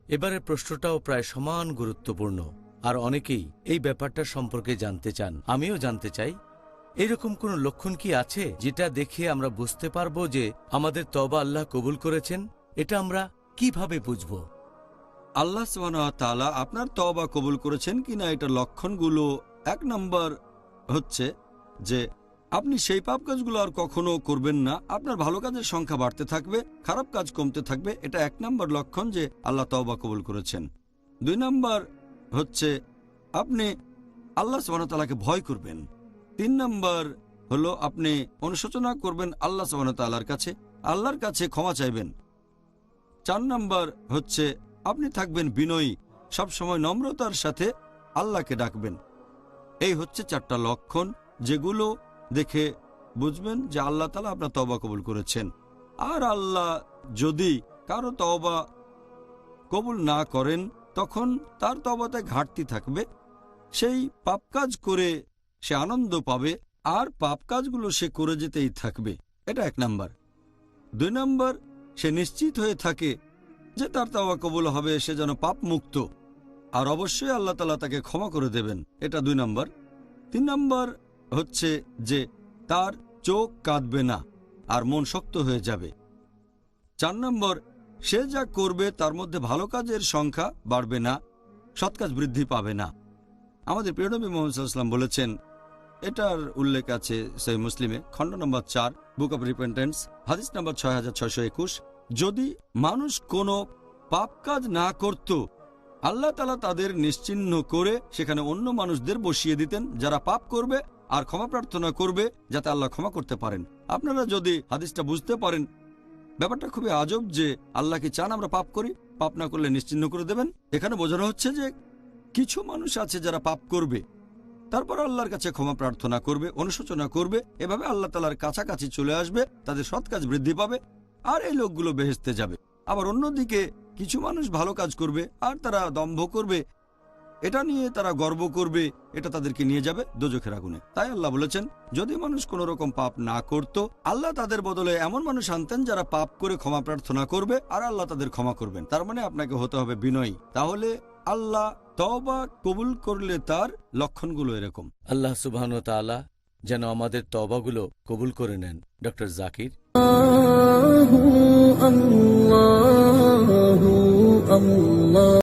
এবারের প্রশ্নটাও প্রায় সমান গুরুত্বপূর্ণ, আর অনেকেই এই ব্যাপারটা সম্পর্কে জানতে চান। আমিও জানতে চাই, এরকম কোনো লক্ষণ কি আছে যেটা দেখে আমরা বুঝতে পারবো যে আমাদের তওবা আল্লাহ কবুল করেছেন? এটা আমরা কিভাবে বুঝব? আল্লাহ সুবহানাহু ওয়া তাআলা আপনার তওবা কবুল করেছেন কিনা এটার লক্ষণগুলো, এক নম্বর হচ্ছে যে আপনি সেই পাপ কাজগুলো আর কখনো করবেন না, আপনার ভালো কাজের সংখ্যা বাড়তে থাকবে, খারাপ কাজ কমতে থাকবে। এটা এক নম্বর লক্ষণ যে আল্লাহ তওবা কবুল করেছেন। দুই নম্বর হচ্ছে আপনি আল্লাহ সুবহানাহু ওয়া তাআলাকে ভয় করবেন। তিন নম্বর হলো আপনি অনুশোচনা করবেন আল্লাহ সুবহানাহু ওয়া তাআলার কাছে, আল্লাহর কাছে ক্ষমা চাইবেন। চার নম্বর হচ্ছে আপনি থাকবেন বিনয়ী, সবসময় নম্রতার সাথে আল্লাহকে ডাকবেন। এই হচ্ছে চারটা লক্ষণ যেগুলো দেখে বুঝবেন যে আল্লাহ তাআলা আপনার তওবা কবুল করেছেন। আর আল্লাহ যদি কারো তওবা কবুল না করেন তখন তার তওবাতে ঘাটতি থাকবে, সেই পাপ কাজ করে সে আনন্দ পাবে আর পাপ কাজগুলো সে করে যেতেই থাকবে। এটা এক নাম্বার। দুই নাম্বার, সে নিশ্চিত হয়ে থাকে যে তার তওবা কবুল হবে, সে যেন পাপ মুক্ত, আর অবশ্যই আল্লাহ তাআলা তাকে ক্ষমা করে দেবেন। এটা দুই নাম্বার। তিন নাম্বার হচ্ছে যে তার চোখ কাঁদবে না আর মন শক্ত হয়ে যাবে। চার নম্বর, সে যা করবে তার মধ্যে ভালো কাজের সংখ্যা বাড়বে না, সৎ কাজ বৃদ্ধি পাবে না। আমাদের প্রিয় নবী মুহাম্মদ সাল্লাল্লাহু আলাইহি ওয়াসাল্লাম বলেছেন, এটার উল্লেখ আছে সহিহ মুসলিমে, খণ্ড নম্বর 4, বুক অব রিপেন্টেন্স, হাদিস নম্বর 6621, যদি মানুষ কোনো পাপ কাজ না করত, আল্লাহ তাআলা তাদের নিশ্চিহ্ন করে সেখানে অন্য মানুষদের বসিয়ে দিতেন যারা পাপ করবে আর ক্ষমা প্রার্থনা করবে যাতে আল্লাহ ক্ষমা করতে পারেন। আপনারা যদি হাদিসটা বুঝতে পারেন, ব্যাপারটা খুবই আজব যে আল্লাহ কি চান আমরা পাপ করি? পাপ না করলে নিশ্চিহ্ন করে দেবেন। এখানে বোঝানো হচ্ছে যে কিছু মানুষ আছে যারা পাপ করবে, তারপর আল্লাহর কাছে ক্ষমা প্রার্থনা করবে, অনুশোচনা করবে, এভাবে আল্লাহ তাআলার কাছাকাছি চলে আসবে, তাদের সৎ কাজ বৃদ্ধি পাবে আর এই লোকগুলো বেহেশতে যাবে। আবার অন্যদিকে কিছু মানুষ ভালো কাজ করবে আর তারা দম্ভ করবে, এটা নিয়ে তারা গর্ব করবে, এটা তাদেরকে নিয়ে যাবে দোজখের আগুনে। তাই আল্লাহ বলেছেন, যদি মানুষ কোনো রকম পাপ না করত, আল্লাহ তাদের বদলে এমন মানুষ আনতেন যারা পাপ করে ক্ষমা প্রার্থনা করবে আর আল্লাহ তাদের ক্ষমা করবেন। তার মানে আপনাকে হতে হবে বিনয়ী। তাহলে আল্লাহ তওবা কবুল করলে তার লক্ষণগুলো এরকম। আল্লাহ সুবহানাহু ওয়া তাআলা যেন আমাদের তওবাগুলো কবুল করে নেন। ডক্টর জাকির। আল্লাহু আল্লাহু আল্লাহ।